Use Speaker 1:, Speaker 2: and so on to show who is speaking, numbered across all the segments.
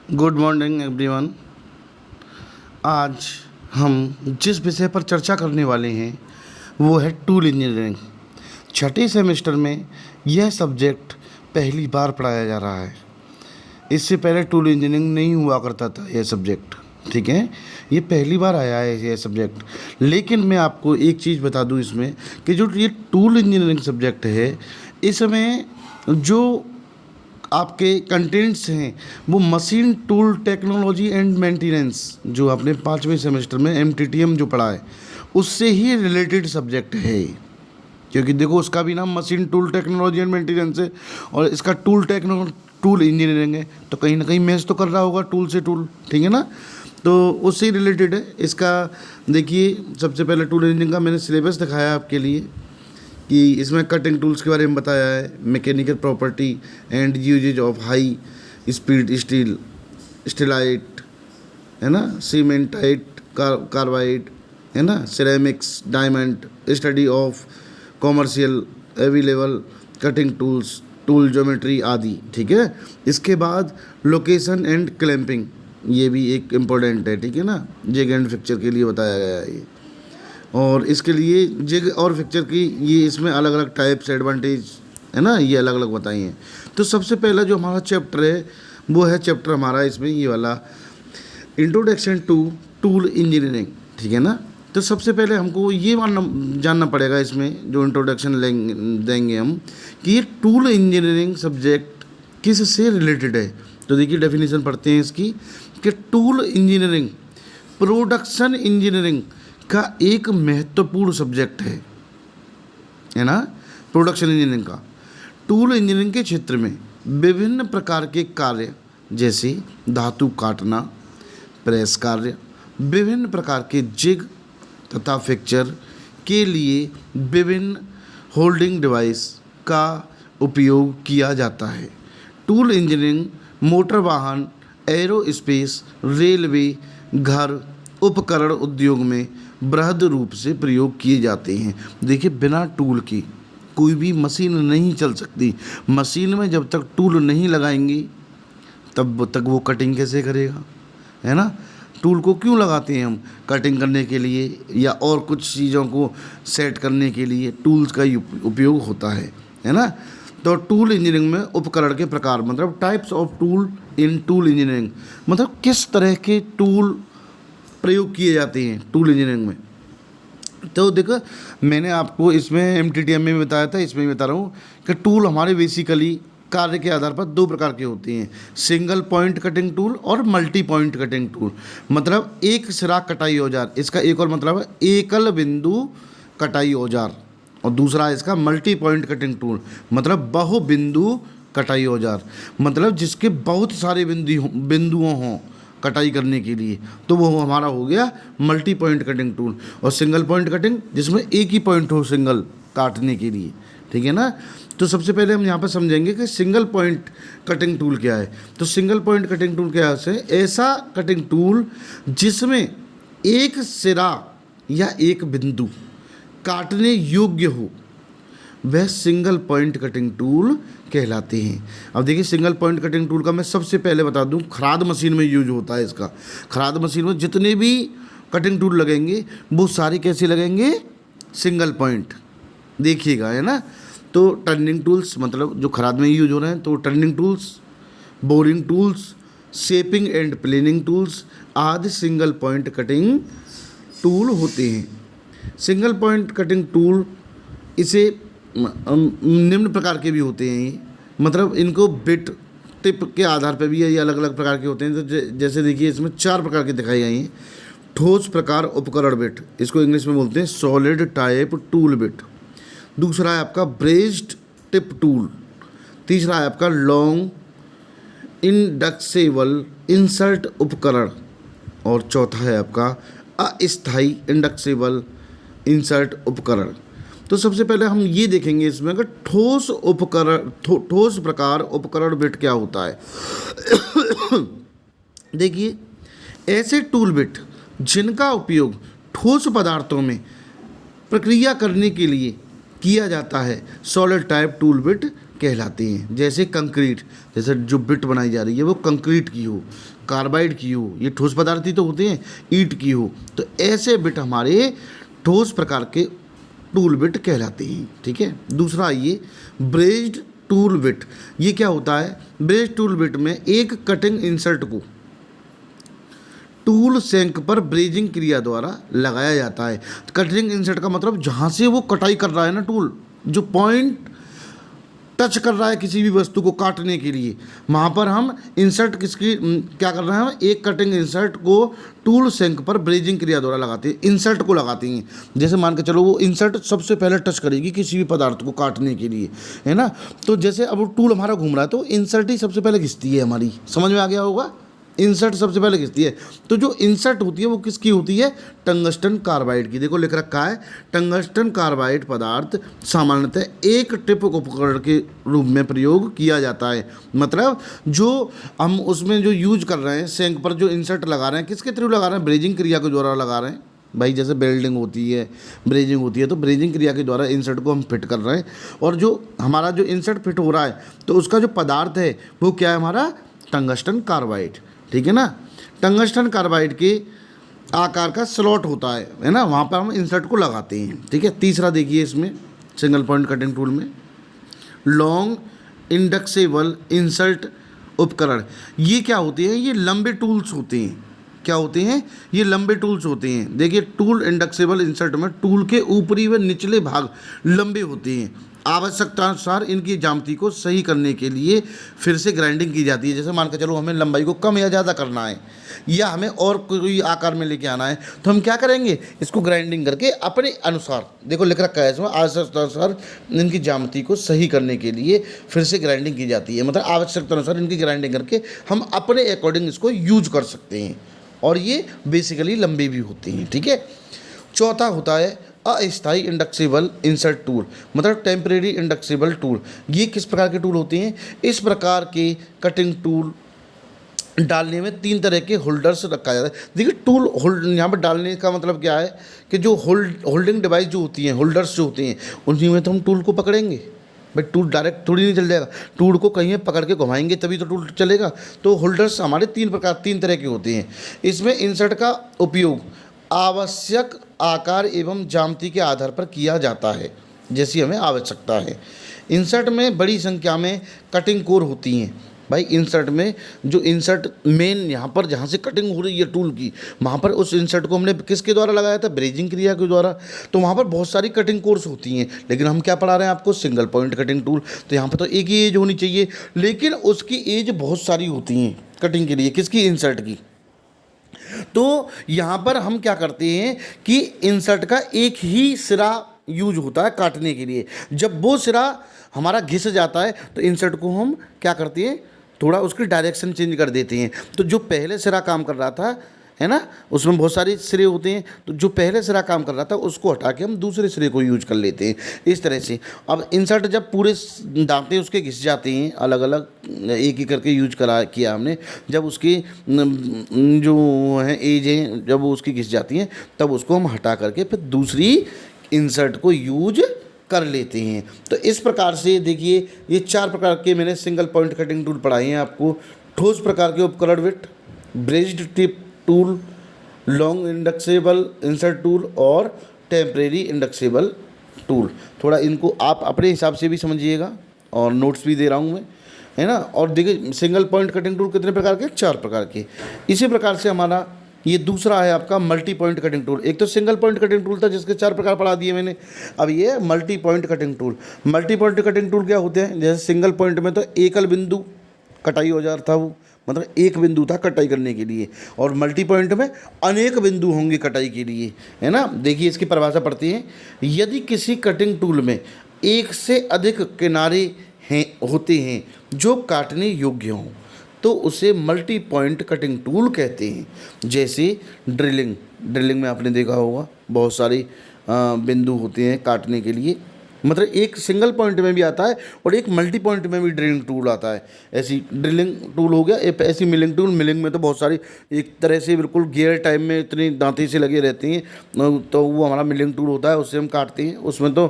Speaker 1: Good morning everyone. आज हम जिस विषय पर चर्चा करने वाले हैं वो है टूल इंजीनियरिंग। छठे सेमेस्टर में यह सब्जेक्ट पहली बार पढ़ाया जा रहा है। इससे पहले टूल इंजीनियरिंग नहीं हुआ करता था यह सब्जेक्ट, ठीक है। ये पहली बार आया है यह सब्जेक्ट। लेकिन मैं आपको एक चीज़ बता दूं इसमें कि जो ये टूल इंजीनियरिंग सब्जेक्ट है, इसमें जो आपके कंटेंट्स हैं वो machine tool technology and maintenance, जो आपने 5वें सेमेस्टर में MTTM जो पढ़ा है उससे ही रिलेटेड सब्जेक्ट है। क्योंकि देखो, उसका भी नाम machine tool technology and maintenance है और इसका टूल इंजीनियरिंग है, तो कहीं ना कहीं मैच तो कर रहा होगा टूल से टूल, ठीक है ना। तो उससे ही रिलेटेड है इसका। देखिए, सबसे पहले टूल इंजीनियरिंग का मैंने सिलेबस दिखाया आपके लिए कि इसमें कटिंग टूल्स के बारे में बताया है, mechanical property and usages of high speed steel, stellite है ना, सीमेंटाइट, कार्बाइड है ना, ceramics, diamond, study of commercial available cutting tools, tool geometry आदि, ठीक है। इसके बाद लोकेशन एंड क्लैंपिंग, ये भी एक इम्पोर्टेंट है, ठीक है ना। जिग एंड फिक्चर के लिए बताया गया है ये। और इसके लिए जिग और फिक्चर की ये इसमें अलग अलग टाइप्स, एडवांटेज है ना, ये अलग अलग बताई हैं। तो सबसे पहला जो हमारा चैप्टर है वो है चैप्टर हमारा इसमें ये वाला, इंट्रोडक्शन टू टूल इंजीनियरिंग, ठीक है ना। तो सबसे पहले हमको ये जानना पड़ेगा इसमें जो इंट्रोडक्शन देंगे हम, कि ये टूल इंजीनियरिंग सब्जेक्ट किस से रिलेटेड है। तो देखिए, डेफिनेशन पढ़ते हैं इसकी कि टूल इंजीनियरिंग प्रोडक्शन इंजीनियरिंग का एक महत्वपूर्ण सब्जेक्ट है ना। प्रोडक्शन इंजीनियरिंग का टूल इंजीनियरिंग के क्षेत्र में विभिन्न प्रकार के कार्य जैसे धातु काटना, प्रेस कार्य, विभिन्न प्रकार के जिग तथा फिक्चर के लिए विभिन्न होल्डिंग डिवाइस का उपयोग किया जाता है। टूल इंजीनियरिंग मोटर वाहन, एरोस्पेस, रेलवे, घर, उपकरण उद्योग में बृहद रूप से प्रयोग किए जाते हैं। देखिए, बिना टूल की कोई भी मशीन नहीं चल सकती। मशीन में जब तक टूल नहीं लगाएंगी तब तक वो कटिंग कैसे करेगा, है ना। टूल को क्यों लगाते हैं हम? कटिंग करने के लिए या और कुछ चीज़ों को सेट करने के लिए टूल्स का उपयोग होता है ना। तो टूल इंजीनियरिंग में उपकरण के प्रकार, मतलब types of tool in tool engineering, मतलब किस तरह के टूल प्रयोग किए जाते हैं टूल इंजीनियरिंग में। तो देखो, मैंने आपको इसमें MTTM में बताया था, इसमें भी बता रहा हूँ कि टूल हमारे बेसिकली कार्य के आधार पर दो प्रकार के होते हैं, सिंगल पॉइंट कटिंग टूल और मल्टी पॉइंट कटिंग टूल। मतलब एक सिरा कटाई औजार, इसका एक और मतलब है एकल बिंदु कटाई औजार। और दूसरा है इसका मल्टी पॉइंट कटिंग टूल, मतलब बहु बिंदु कटाई औजार, मतलब जिसके बहुत सारे बिंदुओं हों कटाई करने के लिए, तो वो हमारा हो गया मल्टी पॉइंट कटिंग टूल। और सिंगल पॉइंट कटिंग, जिसमें एक ही पॉइंट हो सिंगल काटने के लिए, ठीक है ना। तो सबसे पहले हम यहाँ पर समझेंगे कि सिंगल पॉइंट कटिंग टूल क्या है। तो सिंगल पॉइंट कटिंग टूल क्या है? ऐसा कटिंग टूल जिसमें एक सिरा या एक बिंदु काटने योग्य हो, वह सिंगल पॉइंट कटिंग टूल कहलाते हैं। अब देखिए, सिंगल पॉइंट कटिंग टूल का मैं सबसे पहले बता दूं, खराद मशीन में यूज होता है इसका। खराद मशीन में जितने भी कटिंग टूल लगेंगे वो सारे कैसे लगेंगे? सिंगल पॉइंट, देखिएगा, है ना। तो टर्निंग टूल्स, मतलब जो खराद में यूज हो रहे हैं, तो turning tools, boring tools, shaping and planning tools आदि सिंगल पॉइंट कटिंग टूल होते हैं। सिंगल पॉइंट कटिंग टूल इसे निम्न प्रकार के भी होते हैं ये, मतलब इनको बिट टिप के आधार पर भी ये अलग अलग प्रकार के होते हैं। तो जैसे देखिए, इसमें 4 प्रकार के दिखाई गई हैं। ठोस प्रकार उपकरण बिट, इसको इंग्लिश में बोलते हैं सॉलिड टाइप टूल बिट। दूसरा है आपका ब्रेस्ड टिप टूल। तीसरा है आपका लॉन्ग इंडक्सेबल इंसर्ट उपकरण। और चौथा है आपका अस्थायी इंडक्सेबल इंसर्ट उपकरण। तो सबसे पहले हम ये देखेंगे इसमें कि ठोस प्रकार उपकरण बिट क्या होता है। देखिए, ऐसे टूल बिट जिनका उपयोग ठोस पदार्थों में प्रक्रिया करने के लिए किया जाता है, सॉलिड टाइप टूल बिट कहलाते हैं। जैसे कंक्रीट, जैसे जो बिट बनाई जा रही है वो कंक्रीट की हो, कार्बाइड की हो, ये ठोस पदार्थ ही तो होते हैं, ईंट की हो, तो ऐसे बिट हमारे ठोस प्रकार के टूल बिट कहलाते हैं। ठीक है। दूसरा आइए ब्रेज्ड टूल बिट। ये क्या होता है? ब्रेज्ड टूल बिट में एक कटिंग इंसर्ट को टूल शैंक पर ब्रेजिंग क्रिया द्वारा लगाया जाता है। कटिंग इंसर्ट का मतलब जहाँ से वो कटाई कर रहा है ना टूल, जो पॉइंट टच कर रहा है किसी भी वस्तु को काटने के लिए, वहाँ पर हम इंसर्ट क्या कर रहे हैं, हम एक कटिंग इंसर्ट को टूल शैंक पर ब्रेजिंग क्रिया द्वारा लगाते हैं, इंसर्ट को लगाते हैं। जैसे मान के चलो वो इंसर्ट सबसे पहले टच करेगी किसी भी पदार्थ को काटने के लिए, है ना। तो जैसे अब वो टूल हमारा घूम रहा है तो इंसर्ट ही सबसे पहले घिसती है हमारी, समझ में आ गया होगा, इंसर्ट सबसे पहले घिसती है। तो जो इंसर्ट होती है वो किसकी होती है? टंगस्टन कार्बाइड की। देखो लिख रखा है टंगस्टन कार्बाइड पदार्थ सामान्यतः एक टिप उपकरण के रूप में प्रयोग किया जाता है। मतलब जो हम उसमें जो यूज कर रहे हैं, शैंक पर जो इंसर्ट लगा रहे हैं, किसके थ्रू लगा रहे हैं? ब्रेजिंग क्रिया के द्वारा लगा रहे हैं भाई। जैसे बेल्डिंग होती है, ब्रेजिंग होती है, तो ब्रेजिंग क्रिया के द्वारा इंसर्ट को हम फिट कर रहे हैं। और जो हमारा जो इंसर्ट फिट हो रहा है तो उसका जो पदार्थ है वो क्या है? हमारा टंगस्टन कार्बाइड। ठीक है ना। टंगस्टन कार्बाइड के आकार का स्लॉट होता है ना, वहाँ पर हम इंसर्ट को लगाते हैं। ठीक है। तीसरा देखिए इसमें सिंगल पॉइंट कटिंग टूल में लॉन्ग इंडक्सेबल इंसर्ट उपकरण। ये क्या होते हैं? ये लंबे टूल्स होते हैं। क्या होते हैं? ये लंबे टूल्स होते हैं। देखिए टूल इंडक्सेबल इंसर्ट में टूल के ऊपरी व निचले भाग लंबे होते हैं। आवश्यकतानुसार इनकी ज्यामिति को सही करने के लिए फिर से ग्राइंडिंग की जाती है। जैसे मान के चलो हमें लंबाई को कम या ज़्यादा करना है या हमें और कोई आकार में लेके आना है तो हम क्या करेंगे? इसको ग्राइंडिंग करके अपने अनुसार, देखो लिख रखा है इसमें, आवश्यकतानुसार इनकी ज्यामिति को सही करने के लिए फिर से ग्राइंडिंग की जाती है। मतलब आवश्यकतानुसार इनकी ग्राइंडिंग करके हम अपने अकॉर्डिंग इसको यूज कर सकते हैं और ये बेसिकली लंबे भी होते हैं। ठीक है। चौथा होता है अस्थायी इंडक्सेबल इंसर्ट टूल, मतलब टेम्परेरी इंडक्सेबल टूल। ये किस प्रकार के टूल होते हैं? इस प्रकार के कटिंग टूल डालने में 3 तरह के होल्डर्स रखा जाता है। देखिए टूल होल्ड यहाँ पर डालने का मतलब क्या है कि जो होल्डिंग डिवाइस जो होती हैं, होल्डर्स जो होते हैं, उन्हीं में तो हम टूल को पकड़ेंगे भाई। टूल डायरेक्ट थोड़ी नहीं चल जाएगा, टूल को कहीं पकड़ के घुमाएंगे तभी तो टूल चलेगा। तो होल्डर्स हमारे 3 तरह के होते हैं। इसमें इंसर्ट का उपयोग आवश्यक आकार एवं ज्यामिति के आधार पर किया जाता है जैसी हमें आवश्यकता है। इंसर्ट में बड़ी संख्या में कटिंग कोर होती हैं भाई। इंसर्ट में जो इंसर्ट मेन यहाँ पर जहाँ से कटिंग हो रही है टूल की, वहाँ पर उस इंसर्ट को हमने किसके द्वारा लगाया था? ब्रेजिंग क्रिया के द्वारा। तो वहाँ पर बहुत सारी कटिंग कोर्स होती हैं, लेकिन हम क्या पढ़ा रहे हैं आपको? Single point cutting tool. तो यहाँ पर तो एक ही एज होनी चाहिए, लेकिन उसकी एज बहुत सारी होती हैं कटिंग के लिए। किसकी? इंसर्ट की। तो यहाँ पर हम क्या करते हैं कि इंसर्ट का एक ही सिरा यूज होता है काटने के लिए। जब वो सिरा हमारा घिस जाता है तो इंसर्ट को हम क्या करते हैं? थोड़ा उसकी डायरेक्शन चेंज कर देते हैं। तो जो पहले सिरा काम कर रहा था, है ना, उसमें बहुत सारे सिरे होते हैं, तो जो पहले सिरा काम कर रहा था उसको हटा के हम दूसरे सिरे को यूज कर लेते हैं इस तरह से। अब इंसर्ट जब पूरे दांते उसके घिस जाते हैं, अलग अलग एक एक करके यूज किया हमने, जब उसकी जो है एज है जब वो उसकी घिस जाती हैं तब उसको हम हटा करके फिर दूसरी इंसर्ट को यूज कर लेते हैं। तो इस प्रकार से देखिए ये 4 प्रकार के मैंने सिंगल पॉइंट कटिंग टूल पढ़ाए हैं आपको। ठोस प्रकार के उपकरण विट, brazed tip tool, long indexable insert tool और टेम्परेरी इंडक्सेबल टूल। थोड़ा इनको आप अपने हिसाब से भी समझिएगा और नोट्स भी दे रहा हूँ मैं, है ना। और देखिए सिंगल पॉइंट कटिंग टूल कितने प्रकार के? 4 प्रकार के। इसी प्रकार से हमारा ये दूसरा है आपका मल्टी पॉइंट कटिंग टूल। एक तो सिंगल पॉइंट कटिंग टूल था जिसके 4 प्रकार पढ़ा दिए मैंने, अब ये multi point cutting tool. Multi point cutting tool क्या होते हैं? जैसे सिंगल पॉइंट में तो एकल बिंदु कटाई औजार था, वो मतलब एक बिंदु था कटाई करने के लिए, और मल्टी पॉइंट में अनेक बिंदु होंगे कटाई के लिए, है ना। देखिए इसकी परिभाषा पढ़ते हैं। यदि किसी कटिंग टूल में एक से अधिक किनारे होते हैं जो काटने योग्य हों तो उसे मल्टी पॉइंट कटिंग टूल कहते हैं। जैसे ड्रिलिंग में आपने देखा होगा बहुत सारे बिंदु होते हैं काटने के लिए, मतलब एक सिंगल पॉइंट में भी आता है और एक मल्टी पॉइंट में भी ड्रिलिंग टूल आता है। ऐसी ड्रिलिंग टूल हो गया, एक ऐसी मिलिंग टूल। मिलिंग में तो बहुत सारी एक तरह से बिल्कुल गियर टाइप में इतनी दांती से लगी रहती हैं, तो वो हमारा मिलिंग टूल होता है, उससे हम काटते हैं। उसमें तो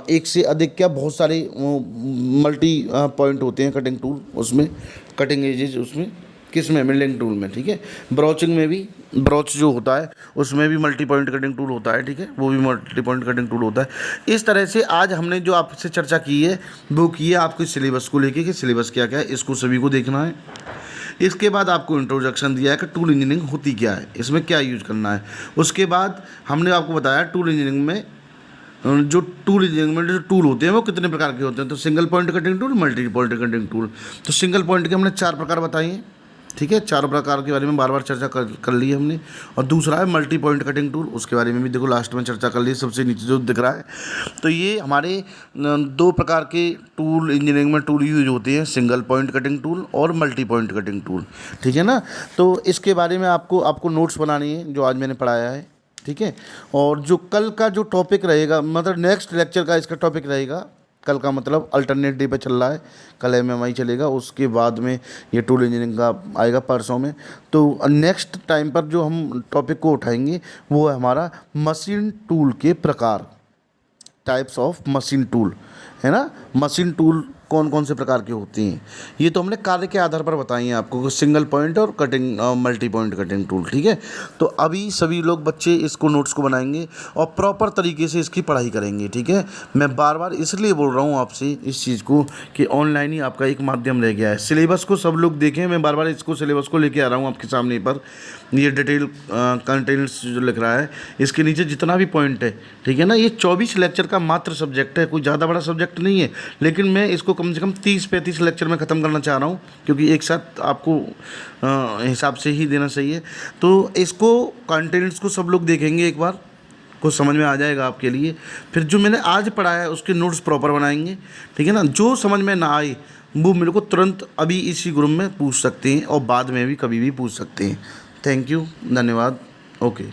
Speaker 1: एक से अधिक क्या बहुत सारे मल्टी पॉइंट होते हैं कटिंग टूल, उसमें कटिंग एजेस उसमें किस में, मिलिंग टूल में, ठीक है। ब्रोचिंग में भी, ब्रोच जो होता है उसमें भी मल्टी पॉइंट कटिंग टूल होता है, ठीक है, वो भी मल्टी पॉइंट कटिंग टूल होता है। इस तरह से आज हमने जो आपसे चर्चा की है वो की है आपके सिलेबस को लेके कि सिलेबस क्या क्या है, इसको सभी को देखना है। इसके बाद आपको इंट्रोडक्शन दिया है कि टूल इंजीनियरिंग होती क्या है, इसमें क्या यूज करना है। उसके बाद हमने आपको बताया टूल इंजीनियरिंग में जो टूल इंजीनियरिंग में जो टूल होते हैं वो कितने प्रकार के होते हैं। तो single point cutting tool, multi point cutting tool. तो सिंगल पॉइंट के हमने 4 प्रकार बताए हैं, ठीक है, 4 प्रकार के बारे में बार बार चर्चा कर ली हमने। और दूसरा है मल्टी पॉइंट कटिंग टूल, उसके बारे में भी देखो लास्ट में चर्चा कर ली, सबसे नीचे जो दिख रहा है। तो ये हमारे 2 प्रकार के टूल इंजीनियरिंग में टूल यूज होते हैं, सिंगल पॉइंट कटिंग टूल और मल्टी पॉइंट कटिंग टूल, ठीक है ना। तो इसके बारे में आपको नोट्स बनानी है जो आज मैंने पढ़ाया है, ठीक है। और जो कल का जो टॉपिक रहेगा, मतलब नेक्स्ट लेक्चर का इसका टॉपिक रहेगा, कल का मतलब अल्टरनेट डे पे चल रहा है, कल एमएमआई चलेगा, उसके बाद में ये टूल इंजीनियरिंग का आएगा परसों में। तो नेक्स्ट टाइम पर जो हम टॉपिक को उठाएंगे वो है हमारा मशीन टूल के प्रकार, टाइप्स ऑफ मशीन टूल, है ना। मशीन टूल कौन कौन से प्रकार के होती हैं, ये तो हमने कार्य के आधार पर बताई हैं आपको, सिंगल पॉइंट और cutting multi point cutting tool, ठीक है। तो अभी सभी लोग बच्चे इसको नोट्स को बनाएंगे और प्रॉपर तरीके से इसकी पढ़ाई करेंगे, ठीक है। मैं बार बार इसलिए बोल रहा हूँ आपसे इस चीज़ को कि ऑनलाइन ही आपका एक माध्यम रह गया है। सिलेबस को सब लोग देखें, मैं बार बार इसको सिलेबस को लेके आ रहा हूँ आपके सामने पर। ये डिटेल कंटेंट्स जो लिख रहा है इसके नीचे जितना भी पॉइंट है, ठीक है ना, ये 24 लेक्चर का मात्र सब्जेक्ट है, कोई ज़्यादा बड़ा सब्जेक्ट नहीं है। लेकिन मैं इसको कम से कम 30-35 लेक्चर में ख़त्म करना चाह रहा हूँ, क्योंकि एक साथ आपको हिसाब से ही देना चाहिए। तो इसको कंटेंट्स को सब लोग देखेंगे, एक बार कुछ समझ में आ जाएगा आपके लिए। फिर जो मैंने आज पढ़ाया है उसके नोट्स प्रॉपर बनाएंगे, ठीक है ना। जो समझ में ना आए वो मेरे को तुरंत अभी इसी ग्रुप में पूछ सकते हैं और बाद में भी कभी भी पूछ सकते हैं। थैंक यू, धन्यवाद, ओके।